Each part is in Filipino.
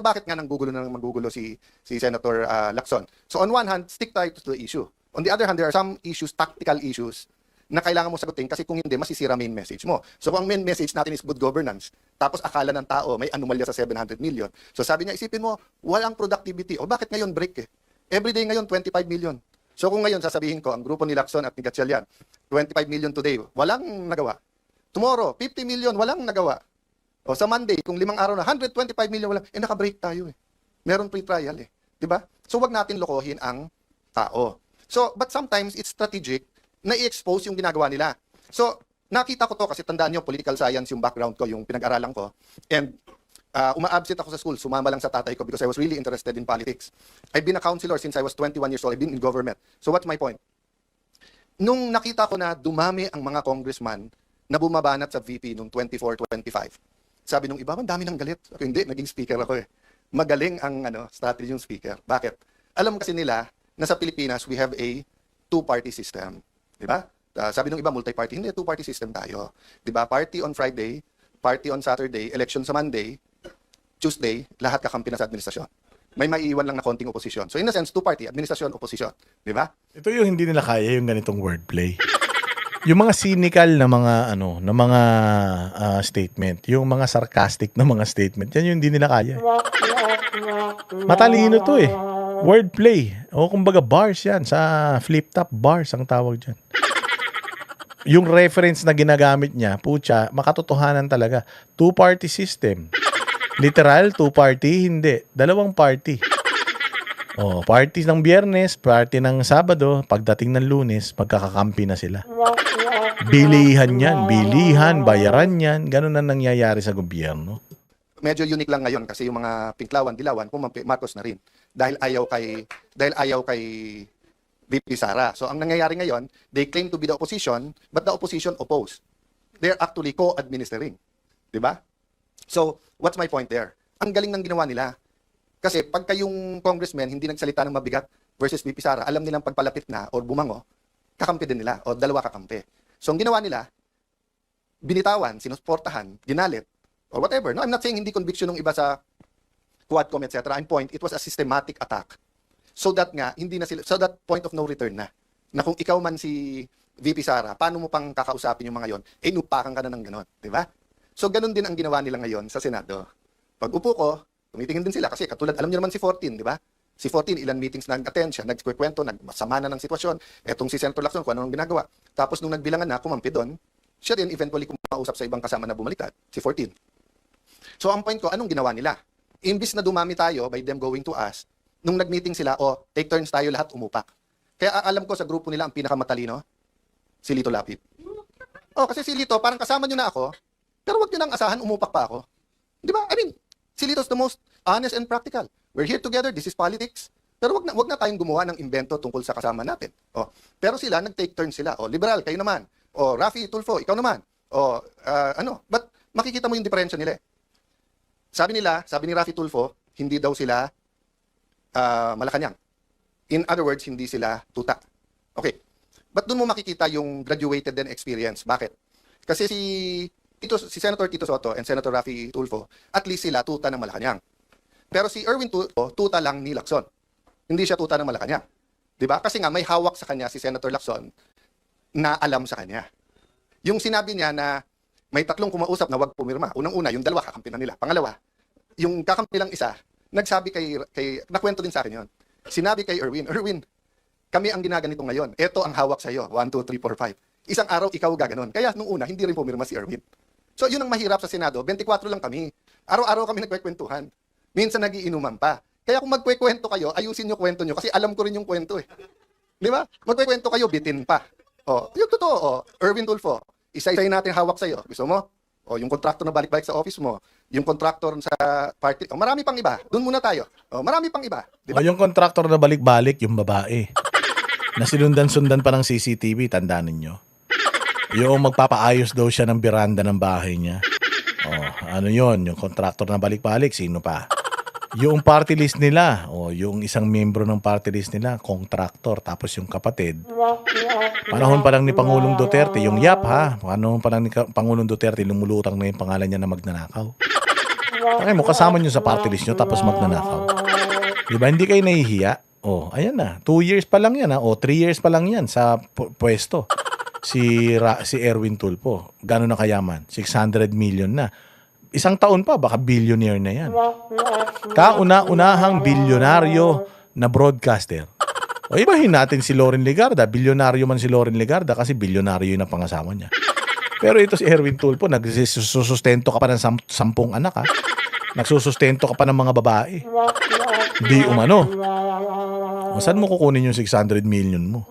bakit nga nanggugulo na manggugulo si Senator Lacson? So on one hand, stick tayo to the issue. On the other hand, there are some issues, tactical issues, na kailangan mo sagutin kasi kung hindi, masisira main message mo. So kung ang main message natin is good governance, tapos akala ng tao may anomalya sa 700 million. So sabi niya, isipin mo, walang productivity. O bakit ngayon break eh? Everyday ngayon, 25 million. So kung ngayon sasabihin ko, ang grupo ni Lacson at ni Gatchalian, 25 million today, walang nagawa. Tomorrow, 50 million, walang nagawa. O sa Monday, kung 5 araw na, 125 million, walang, naka-break tayo eh. Meron pre-trial eh. Diba? So wag natin lokohin ang tao. So, but sometimes it's strategic na i-expose yung ginagawa nila. So, nakita ko to kasi tandaan nyo, political science yung background ko, yung pinag-aralan ko. And uma-absent ako sa school, sumama lang sa tatay ko because I was really interested in politics. I've been a counselor since I was 21 years old. I've been in government. So what's my point? Nung nakita ko na dumami ang mga congressman na bumabanat sa VP nung 24-25, sabi nung iba, ang dami ng galit. Ako, hindi, naging speaker ako eh. Magaling ang strategy yung speaker. Bakit? Alam kasi nila na sa Pilipinas, we have a two-party system. Diba? Sabi nung iba, multi-party. Hindi, two-party system tayo. Diba? Party on Friday, party on Saturday, election sa Monday, Tuesday, lahat kakampi na sa administrasyon. May maiiwan lang na konting oposisyon. So in a sense, two-party, administrasyon, oposisyon. Diba? Ito yung hindi nila kaya, yung ganitong wordplay. Yung mga cynical na mga statement, yung mga sarcastic na mga statement, yan yung hindi nila kaya. Matalino to eh. Wordplay. O kumbaga bars yan. Sa flip-top bars ang tawag dyan. Yung reference na ginagamit niya, pucha, makatotohanan talaga. Two-party system. Literal, two-party, hindi. Dalawang party. Oh, party ng Biyernes, party ng Sabado, pagdating ng Lunes, magkakakampi na sila. Bilihan yan, bilihan, bayaran yan. Ganun na nangyayari sa gobyerno. Medyo unique lang ngayon kasi yung mga Pinklawan, Dilawan, pumampi, Marcos na rin. Dahil ayaw kay VP Sara. So ang nangyayari ngayon, they claim to be the opposition, but the opposition oppose. They're actually co-administering. Diba? So, what's my point there? Ang galing ng ginawa nila. Kasi pagka yung congressman hindi nagsalita ng mabigat versus VP Sara, alam nilang pagpalapit na or bumango, kakampi din nila o dalawa kakampi. So ang ginawa nila, binitawan, sinusuportahan, ginalit, or whatever. No, I'm not saying hindi conviction ng iba sa Quadcom, etc. I'm point, it was a systematic attack. So that nga, hindi na sila, so that point of no return na. Na kung ikaw man si VP Sara, paano mo pang kakausapin yung mga yon? Inupakan ka na ng ganon, di ba? So ganun din ang ginawa nila ngayon sa Senado. Pag upo ko, tumitingin din sila kasi katulad, alam niyo naman si 14, di ba? Si 14, ilan meetings nag-attend siya, nagkikwento, nagmasama na ng sitwasyon. Etong si Senator Lacson, kung ano nang ginagawa. Tapos nung nagbilangan na, kumampi doon, siya din eventually kumausap sa ibang kasama na bumaliktad, si 14. So ang point ko, anong ginawa nila? Imbis na dumami tayo by them going to us, nung nag-meeting sila, take turns tayo lahat umupak. Kaya alam ko sa grupo nila ang pinakamatalino, si Lito Lapid. Kasi si Lito, parang kasama nyo na ako, pero wag nyo nang asahan, umupak pa ako. Di ba? I mean, si Lito's the most honest and practical. We're here together, this is politics. Pero wag na tayong gumawa ng invento tungkol sa kasama natin. Pero sila, nag-take turn sila. Liberal, kayo naman. Rafi Tulfo, ikaw naman. But makikita mo yung diferensya nila eh. Sabi ni Rafi Tulfo, hindi daw sila Malacanang. In other words, hindi sila tuta. Okay. But doon mo makikita yung graduated din experience. Bakit? Kasi si Senator Tito Soto and Senator Rafi Tulfo, at least sila tuta ng Malacanang. Pero si Erwin Tulfo, tuta lang ni Lacson. Hindi siya tuta ng Malacanang. Diba? Kasi nga may hawak sa kanya si Senator Lacson na alam sa kanya. Yung sinabi niya na may tatlong kumausap na wag pumirma. Unang-una, yung dalawa kakampi na nila. Pangalawa, yung kakampi lang isa, nagsabi nakwento din sa akin yon. Sinabi kay Erwin, kami ang ginaganito ngayon. Ito ang hawak sa iyo. 1, 2, 3, 4, 5. Isang araw ikaw gaganon. Kaya nung una, hindi rin pumirma si Erwin. So yun ang mahirap sa Senado. 24 lang kami. Araw-araw kami nagkwekwentuhan. Minsan nagiinuman pa. Kaya kung magkwekwento kayo, ayusin nyo kwento nyo. Kasi alam ko rin yung kwento eh. Di ba? Magkwekwento kayo, bitin pa. Yung totoo. Erwin Tulfo, isa-isay natin hawak sa'yo. Gusto mo? Yung kontraktor na balik-balik sa office mo. Yung kontraktor sa party. Marami pang iba. Doon muna tayo. Marami pang iba. Diba? Yung kontraktor na balik-balik, yung babae. Na sinundan-sundan pa ng CCTV, tandaan ninyo. Yung magpapaayos daw siya ng biranda ng bahay niya. Ano yon? Yung kontraktor na balik-balik, sino pa? Yung party list nila, yung isang membro ng party list nila, kontraktor, tapos yung kapatid. Panahon pa lang ni Pangulong Duterte, yung YAP ha, panahon pa lang ni Pangulong Duterte, lumulutang na yung pangalan niya na magnanakaw. Takay mo, kasama nyo sa party list nyo tapos magnanakaw. Diba? Hindi kayo nahihiya. Oh, ayan na. 2 years pa lang yan, ha? O 3 years pa lang yan sa pwesto. Si Erwin Tulfo. Gano'n na kayaman? 600 million na. Isang taon pa, baka billionaire na yan. Kauna-unahang bilyonaryo na broadcaster. O ibahin natin si Loren Legarda. Bilyonaryo man si Loren Legarda kasi bilyonaryo yung napangasama niya. Pero ito si Erwin Tulfo, nagsusustento ka pa ng 10 anak, ha? Nagsusustento ka pa ng mga babae. Di umano. O, saan mo kukunin yung 600 million mo?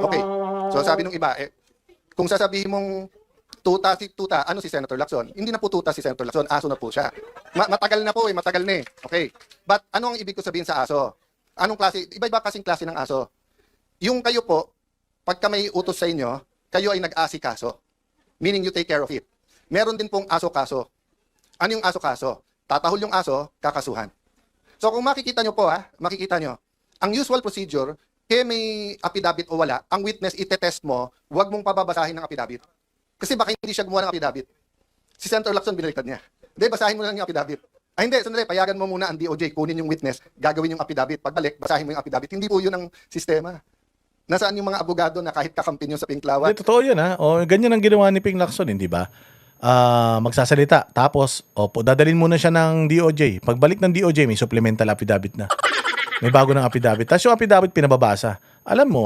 Okay. So sabi nung iba, kung sasabihin mong tuta, ano si Senator Lacson? Hindi na po tuta si Senator Lacson, aso na po siya. Matagal na po matagal na eh. Okay. But ano ang ibig ko sabihin sa aso? Anong klase? Iba-iba kasing klase ng aso. Yung kayo po, pagka may utos sa inyo, kayo ay nag-asikaso. Meaning you take care of it. Meron din pong aso-kaso. Ano yung aso-kaso? Tatahol yung aso, kakasuhan. So kung makikita nyo po makikita nyo, ang usual procedure, kaya may affidavit o wala, ang witness itetest mo, huwag mong pababasahin ng affidavit. Kasi baka hindi siya gumawa ng affidavit. Si Senator Lacson, binaliktad niya. Hindi, basahin mo lang yung affidavit. Ay hindi, sandali, payagan mo muna ang DOJ, kunin yung witness, gagawin yung affidavit. Pagbalik, basahin mo yung affidavit. Hindi po yun ang sistema. Nasaan yung mga abogado na kahit kakampi nyo sa Pinklawan? Totoo yun, ha? O, ganyan ang ginawa ni Ping Lacson, hindi ba? Magsasalita. Tapos, dadalhin muna siya ng DOJ. Pagbalik ng DOJ, may supplemental affidavit na. May bago ng affidavit. Tapos yung affidavit pinababasa. Alam mo,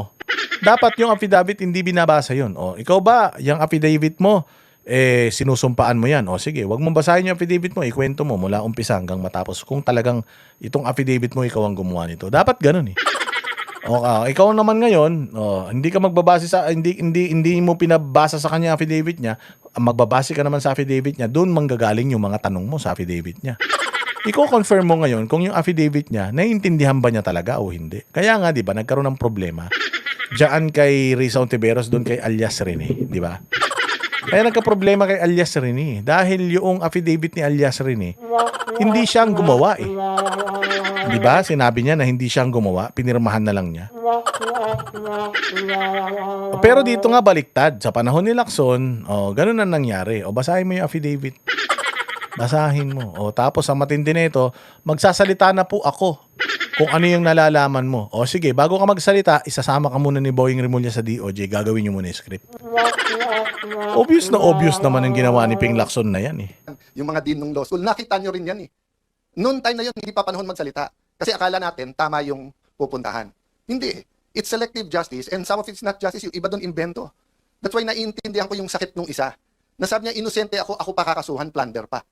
dapat yung affidavit hindi binabasa yun. O, ikaw ba, yung affidavit mo, sinusumpaan mo yan. O sige, wag mong basahin yung affidavit mo, ikwento mo mula umpisa hanggang matapos. Kung talagang itong affidavit mo, ikaw ang gumawa nito. Dapat ganun eh. Ikaw naman ngayon, hindi ka magbabase sa hindi mo pinabasa sa kanya affidavit niya, magbabase ka naman sa affidavit niya, doon manggagaling yung mga tanong mo sa affidavit niya. Iko-confirm mo ngayon kung yung affidavit niya naiintindihan ba niya talaga o hindi. Kaya nga 'di ba, nagkaroon ng problema diyan kay Risa Ontiveros, doon kay alias Rene, 'di ba? Kaya nagka-problema kay alias Rene dahil yung affidavit ni alias Rene hindi siyang gumawa eh. 'Di ba? Sinabi niya na hindi siyang gumawa, pinirmahan na lang niya. Pero dito nga baliktad, sa panahon ni Lacson, ganun na nangyari. Basahin mo yung affidavit. Basahin mo. Tapos ang matindi nito, magsasalita na po ako kung ano yung nalalaman mo. Sige, bago ka magsalita, isasama ka muna ni Boying Rimulya sa DOJ, gagawin niyo muna yung script. Obvious naman ang ginawa ni Ping Lacson na yan eh. Yung mga dean ng law school, nakita nyo rin yan eh. Noon time na yun, hindi pa panahon magsalita. Kasi akala natin, tama yung pupuntahan. Hindi. It's selective justice and some of it's not justice. Yung iba doon invento. That's why naiintindihan ko yung sakit nung isa. Nasabi niya, inosente ako pa kakasuhan, plunder pa.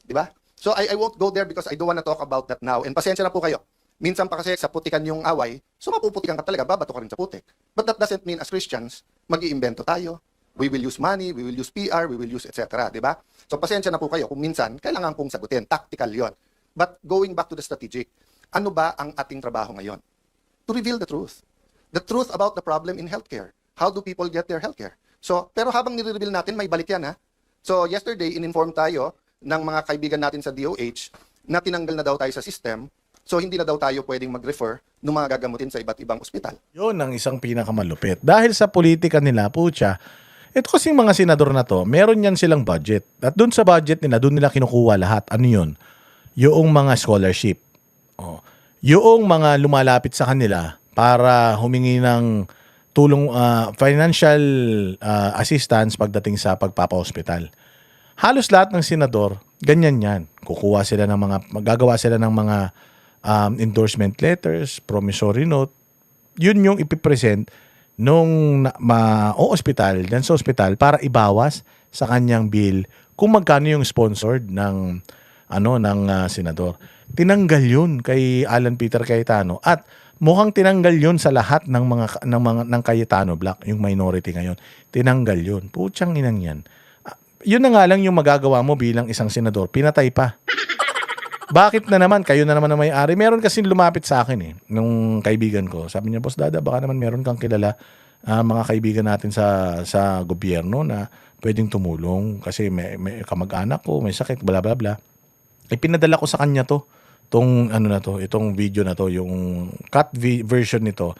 Diba? So I won't go there because I don't wanna talk about that now. And pasensya na po kayo. Minsan pa kasi sa putikan yung away, so mapuputikan ka talaga, babato ka rin sa putik. But that doesn't mean as Christians, mag-iimbento tayo. We will use money, we will use PR, we will use etc. Diba? So pasensya na po kayo kung minsan, kailangan kong sagutin. Tactical yon. But going back to the strategic, ano ba ang ating trabaho ngayon? To reveal the truth. The truth about the problem in healthcare. How do people get their healthcare? So, pero habang nire-reveal natin, may balik yan ha. So, yesterday, in-inform tayo ng mga kaibigan natin sa DOH na tinanggal na daw tayo sa system. So, hindi na daw tayo pwedeng mag-refer ng mga gagamutin sa iba't ibang ospital. Yun ang isang pinakamalupit. Dahil sa politika nila, putya, ito kasing mga senador na to, meron yan silang budget. At dun sa budget nila, dun nila kinukuha lahat. Ano yun? Yung mga scholarship. Yung mga lumalapit sa kanila para humingi ng tulong, financial assistance pagdating sa pagpapa-hospital. Halos lahat ng senador, ganyan yan. Kukuha sila ng magagawa sila ng mga endorsement letters, promissory note. Yun yung ipipresent nung hospital, dan sa hospital para ibawas sa kanyang bill kung magkano yung sponsored ng senador. Tinanggal yun kay Alan Peter Cayetano at mukhang tinanggal yun sa lahat ng Cayetano Black, yung minority ngayon. Tinanggal yun. Putsang inang yan. Yun na nga lang yung magagawa mo bilang isang senador. Pinatay pa. Bakit na naman? Kayo na naman ang may-ari. Meron kasi lumapit sa akin nung kaibigan ko. Sabi niya, Boss Dada, baka naman meron kang kilala mga kaibigan natin sa gobyerno na pwedeng tumulong kasi may kamag-anak ko, may sakit, bla bla bla. Pinadala ko sa kanya itong video na to, yung cut version nito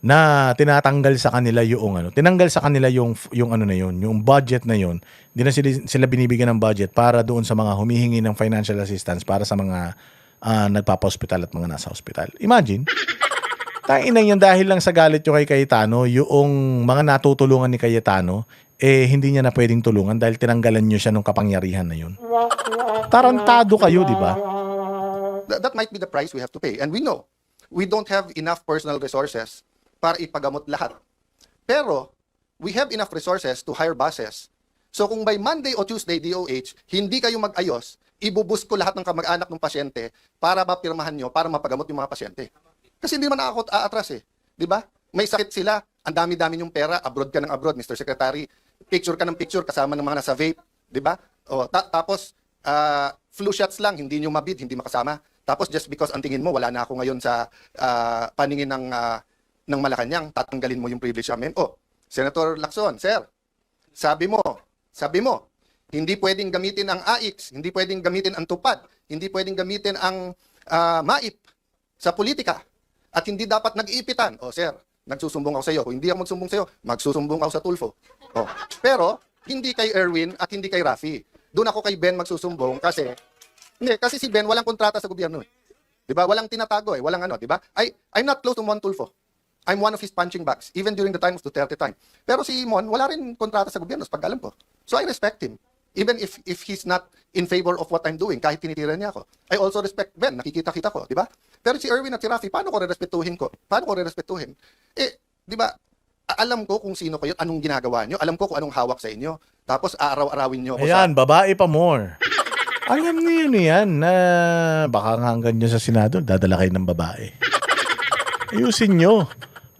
na tinatanggal sa kanila yung tinanggal sa kanila yung ano na yun, yung budget na yun. Hindi na sila binibigyan ng budget para doon sa mga humihingi ng financial assistance para sa mga nagpapa-hospital at mga nasa hospital. Imagine, tain yan dahil lang sa galit yung kay Cayetano, yung mga natutulungan ni Cayetano, hindi niya na pwedeng tulungan dahil tinanggalan niyo siya ng kapangyarihan na yun. Tarantado kayo, di ba? That might be the price we have to pay. And we know, we don't have enough personal resources para ipagamot lahat. Pero, we have enough resources to hire buses. So kung by Monday o Tuesday, DOH, hindi kayo mag-ayos, ibubus ko lahat ng kamag-anak ng pasyente para mapirmahan nyo, para mapagamot yung mga pasyente. Kasi hindi naman ako aatras eh. Di ba? May sakit sila, ang dami-dami yung pera, abroad ka ng abroad, Mr. Secretary, picture ka ng picture kasama ng mga nasa vape, di ba? O, tapos, flu shots lang, hindi nyo mabid, hindi makasama. Tapos just because ang tingin mo, wala na ako ngayon sa paningin ng Malacanang, tatanggalin mo yung privilege namin. Oh, Senator Lacson, sir, sabi mo, hindi pwedeng gamitin ang AIX, hindi pwedeng gamitin ang TUPAD, hindi pwedeng gamitin ang MAIP sa politika, at hindi dapat nag-iipitan. Oh, sir, nagsusumbong ako sa iyo. Kung hindi ako magsumbong sa iyo, magsusumbong ako sa Tulfo. Oh, pero, hindi kay Erwin at hindi kay Rafi. Doon ako kay Ben magsusumbong kasi si Ben walang kontrata sa gobyerno eh. 'Di ba? Walang tinatago eh, walang di ba? I'm not close to Mon Tulfo. I'm one of his punching bags, even during the time of Duterte time. Pero si Mon, wala rin kontrata sa gobyerno, sa pag-alam ko. So I respect him. Even if he's not in favor of what I'm doing, kahit tinitira niya ako. I also respect Ben, nakikita-kita ko, di ba? Pero si Erwin at si Rafi, paano ko re-respetuhin ko? Paano ko re-respetuhin? Di ba, alam ko kung sino kayo, anong ginagawa nyo, alam ko kung anong hawak sa inyo. Tapos aaraw-arawin nyo ako Ayan, babae pa more. Alam niyo yun yan na baka nga hanggang nyo sa Senado, dadala kayo ng babae. Ayusin nyo.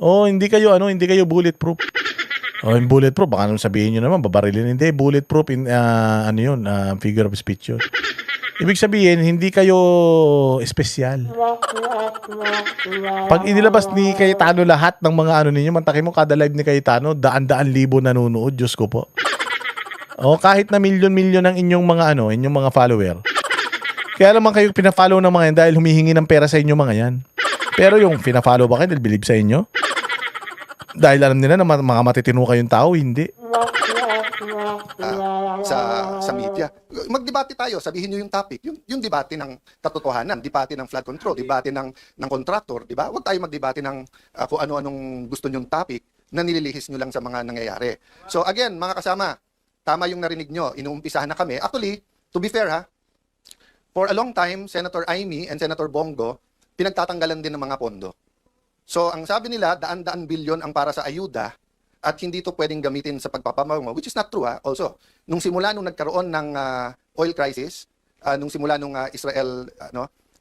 Hindi kayo bulletproof. Yung bulletproof, baka naman sabihin nyo naman, babarilin. Hindi, bulletproof, figure of speech yun. Ibig sabihin, hindi kayo espesyal. Pag inilabas ni Cayetano lahat ng mga ninyo, mantakin mo kada live ni Cayetano, daan-daan libo nanonood, Diyos ko po. Kahit na milyon-milyon ang inyong mga follower. Kaya naman kayo pina-follow ng mga yan dahil humihingi ng pera sa inyo mga yan. Pero yung pina-follow ba kayo dahil believe sa inyo? Dahil alam nila na mga matitino kayong tao, hindi. Sa media. Magdebate tayo, sabihin nyo yung topic. Yung debate ng katotohanan, debate ng flood control, debate ng contractor, di ba? Huwag tayo magdebate ng kung ano-anong gusto nyong topic na nililihis nyo lang sa mga nangyayari. So again, mga kasama, tama yung narinig nyo, inuumpisahan na kami. Actually, to be fair for a long time, Senator Amy and Senator Bongo, pinagtatanggalan din ng mga pondo. So, ang sabi nila, daan-daan bilyon ang para sa ayuda at hindi ito pwedeng gamitin sa pagpapamango, which is not true also. Nung nagkaroon ng oil crisis, nung simula nung Israel,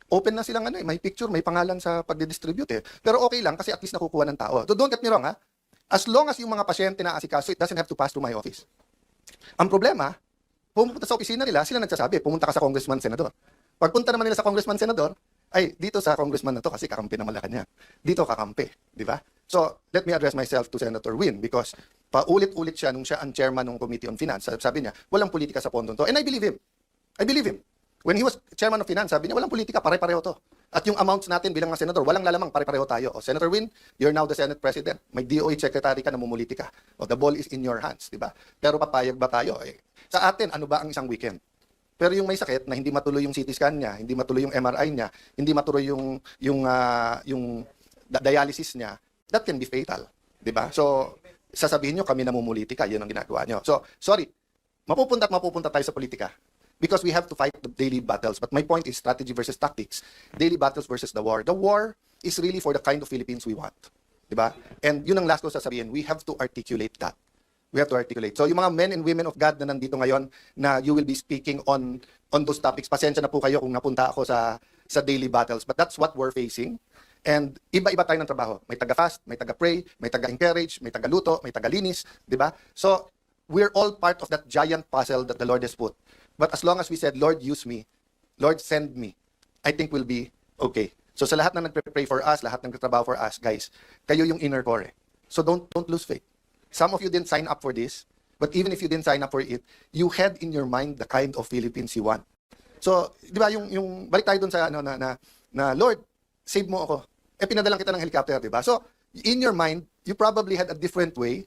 open na silang may picture, may pangalan sa pagdidistribute eh. Pero okay lang kasi at least nakukuha ng tao. So don't get me wrong as long as yung mga pasyente na asikaso, it doesn't have to pass through my office. Ang problema, pumunta sa opisina nila, sila nagsasabi, pumunta ka sa congressman, senador. Pagpunta naman nila sa congressman, senador, ay, dito sa congressman na to kasi kakampi ng Malacanang. Dito kakampi, di ba? So, let me address myself to Senator Win because paulit-ulit siya nung siya ang chairman ng Committee on Finance. Sabi niya, walang politika sa pondo to. And I believe him. When he was chairman of Finance, sabi niya, walang politika, pare-pareho to. At yung amounts natin bilang mga senador, walang lalamang, pare-pareho tayo. Senator Win, you're now the Senate President. May DOH Secretary ka, namumuliti ka. The ball is in your hands, di ba? Pero papayag ba tayo? Sa atin, ano ba ang isang weekend? Pero yung may sakit na hindi matuloy yung CT scan niya, hindi matuloy yung MRI niya, hindi matuloy yung dialysis niya, that can be fatal, 'di ba? So, sasabihin niyo kami namumulitika, 'yun ang ginagawa niyo. So, sorry. Mapupunta tayo sa politika because we have to fight the daily battles. But my point is strategy versus tactics. Daily battles versus the war. The war is really for the kind of Philippines we want, 'di ba? And 'yun ang last ko sasabihin, we have to articulate that. We have to articulate. So yung mga men and women of God na nandito ngayon na you will be speaking on those topics, pasensya na po kayo kung napunta ako sa daily battles. But that's what we're facing. And iba-iba tayo ng trabaho. May taga-fast, may taga-pray, may taga-encourage, may taga-luto, may taga-linis, di ba? So we're all part of that giant puzzle that the Lord has put. But as long as we said, Lord, use me, Lord, send me, I think we'll be okay. So sa lahat na nagpre-pray for us, lahat ng nagtatrabaho for us, guys, kayo yung inner core. So don't lose faith. Some of you didn't sign up for this, but even if you didn't sign up for it, you had in your mind the kind of Philippines you want. So, di ba, yung balik tayo dun sa na Lord, save mo ako. Pinadalan kita ng helicopter, di ba? So, in your mind, you probably had a different way.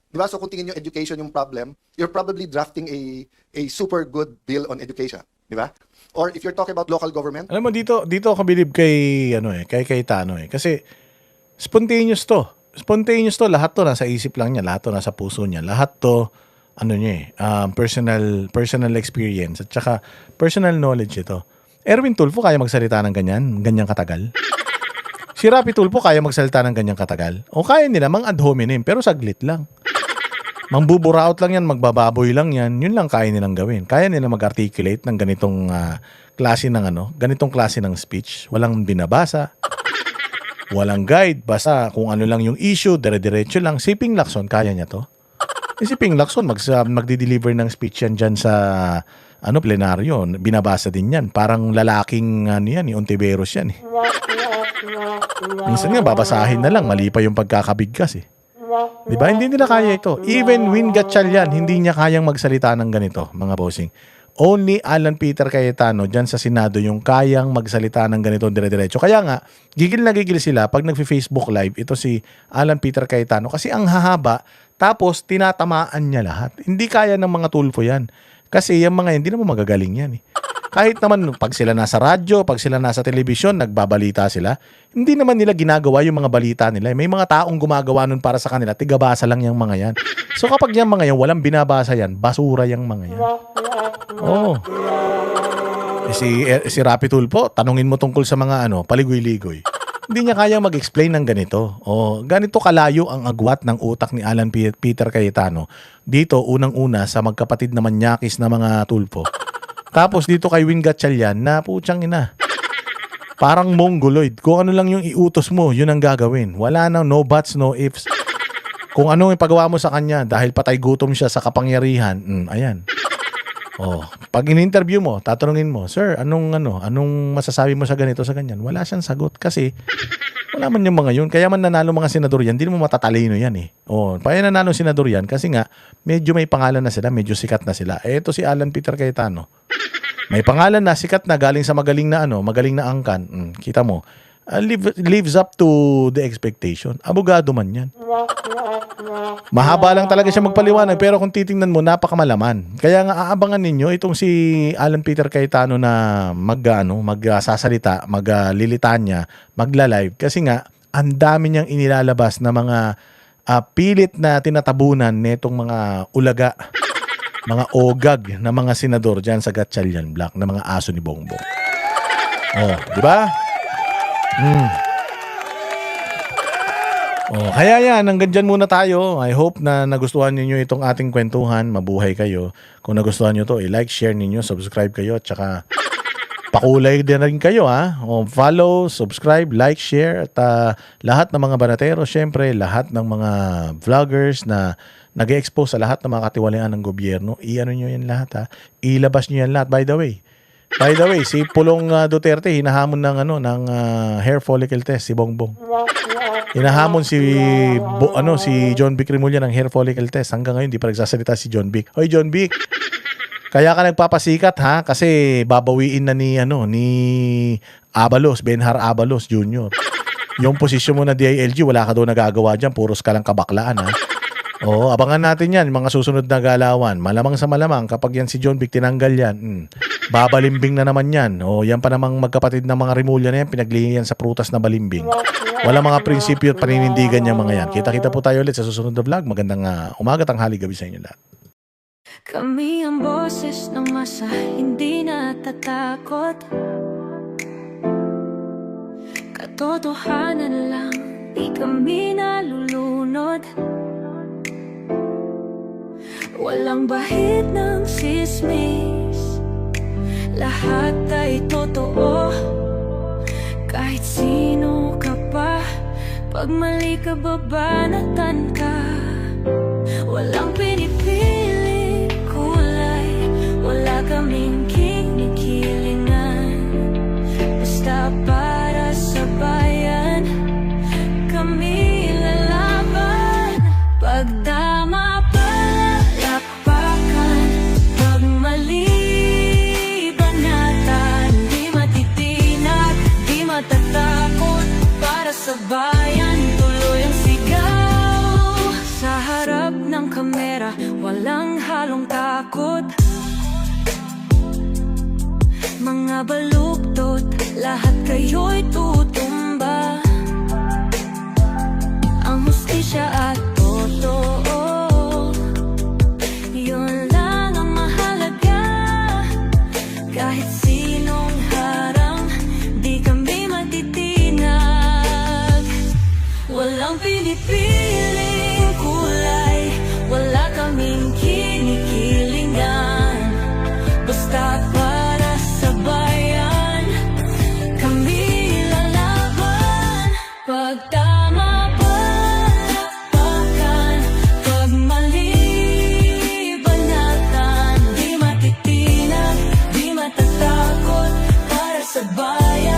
Di ba? So kung tingin yung education yung problem, you're probably drafting a super good bill on education. Di ba? Or if you're talking about local government, Alam mo, dito ako bilib kay, kay Cayetano Kasi, spontaneous to. Spontaneous to. Lahat to nasa isip lang niya. Lahat to nasa puso niya. Lahat to, personal experience. At saka, personal knowledge ito. Erwin Tulfo kaya magsalita ng ganyang katagal? Si Rapi Tulfo kaya magsalita ng ganyang katagal? O kaya nila mang ad hominem, pero saglit lang. Mambuburaot lang yan, magbababoy lang yan, yun lang kaya nilang gawin. Kaya nila mag-articulate ng ganitong klase ng ganitong klase ng speech. Walang binabasa, walang guide, basta kung ano lang yung issue, dire-diretso lang. Si Ping Lacson, kaya niya to? Si Ping Lacson, magdi-deliver ng speech yan dyan sa plenaryo. Binabasa din yan. Parang lalaking Ontiveros yan eh. Minsan nga, babasahin na lang, mali pa yung pagkakabigkas eh. Diba? Hindi nila kaya ito. Even Win Gatchalian, hindi niya kayang magsalita ng ganito, mga bossing. Only Alan Peter Cayetano dyan sa Senado yung kayang magsalita ng ganito dire-diretso. Kaya nga, gigil na gigil sila pag nag-Facebook live, ito si Alan Peter Cayetano kasi ang hahaba, tapos tinatamaan niya lahat. Hindi kaya ng mga Tulfo yan. Kasi yung mga hindi naman magagaling yan eh. Kahit naman pag sila nasa radyo, pag sila nasa telebisyon, nagbabalita sila, hindi naman nila ginagawa yung mga balita nila. May mga taong gumagawa nun para sa kanila, tigabasa lang yung mga yan. So kapag yung mga yan, walang binabasa yan, basura yung mga yan. Oo. Si Rapi Tulfo, tanungin mo tungkol sa mga paligoy-ligoy. Hindi niya kayang mag-explain ng ganito. Ganito kalayo ang agwat ng utak ni Alan Peter Cayetano. Dito, unang-una, sa magkapatid na manyakis na mga Tulfo. Tapos dito kay Win Gatchalian na putyang ina. Parang mongoloid. Kung ano lang yung iutos mo, yun ang gagawin. Wala na, no buts, no ifs. Kung ano yung ipagawa mo sa kanya dahil patay gutom siya sa kapangyarihan, ayan. Pag in-interview mo, tatanungin mo, sir, anong masasabi mo sa ganito, sa ganyan? Wala siyang sagot kasi wala man yung mga yun. Kaya man nanalo mga senador yan, hindi mo matatalino yan eh. Kaya nanalo senador yan kasi nga, medyo may pangalan na sila, medyo sikat na sila. Ito si Alan Peter Cayetano. May pangalan na, sikat na, galing sa magaling na angkan. Kita mo, lives up to the expectation. Abogado man yan. Mahaba lang talaga siya magpaliwanag, pero kung titingnan mo, napakamalaman. Kaya nga aabangan ninyo itong si Alan Peter Cayetano na magsasalita, maglilitanya, magla-live. Kasi nga, ang dami niyang inilalabas na mga pilit na tinatabunan nitong mga ulaga, mga ogag na mga senador dyan sa Gatchalian Block, na mga aso ni Bongbong. Di ba? Kaya yan, hanggang dyan muna tayo. I hope na nagustuhan ninyo itong ating kwentuhan. Mabuhay kayo. Kung nagustuhan nyo to, i-like, share ninyo, subscribe kayo, at saka pakulay din rin kayo ha. Follow, subscribe, like, share, at lahat ng mga banatero, syempre, lahat ng mga vloggers na nag-expose sa lahat ng mga katiwalian ng gobyerno, i-ano nyo yan lahat ha. Ilabas nyo yan lahat. By the way, si Pulong Duterte hinahamon ng hair follicle test si Bongbong. Hinahamon si John Vic Rimulya ng hair follicle test. Hanggang ngayon di pa nagsasalita si John Vic. Hoy John Vic. Kaya ka nagpapasikat ha kasi babawiin na ni Benhar Abalos Jr. Yung posisyon mo na DILG, wala ka daw nagagawa diyan, puros ka lang kabaklaan ha. Abangan natin yan, mga susunod na galawan. Malamang sa malamang, kapag yan si John Vic tinanggal yan, babalimbing na naman yan. Yan pa namang magkapatid ng mga Rimulya na yan, pinaglihin yan sa prutas na balimbing. Wala mga prinsipyo at paninindigan yung mga yan. Kita-kita po tayo ulit sa susunod na vlog. Magandang umaga, tanghali, gabi sa inyo lahat. Kami ang boses ng masa, hindi natatakot. Katotohanan lang, di kami nalulunod. Walang bahid ng sismis, lahat ay totoo. Kahit sino ka pa, pag mali ka babanatan ka. Walang pinipili kulay, wala kaming kinikilingan. Basta para sa bayan, kami lalaban. Pagdama palakpakan, pag mali banatan, di matitinag, di matatakot. Para sa bayan, tuloy ang mga baluktot, lahat kayo'y tutumba. Ang hustisya at totoo, yun lang ang mahalaga. Kahit sinong harang, di kami matitinag. Walang pinipiling kulay, wala kaming kinikilingan. Basta para sa bayan, kami lalaban. Pag tama palakpakan, pag mali banatan, di matitinag, di matatakot. Para sa bayan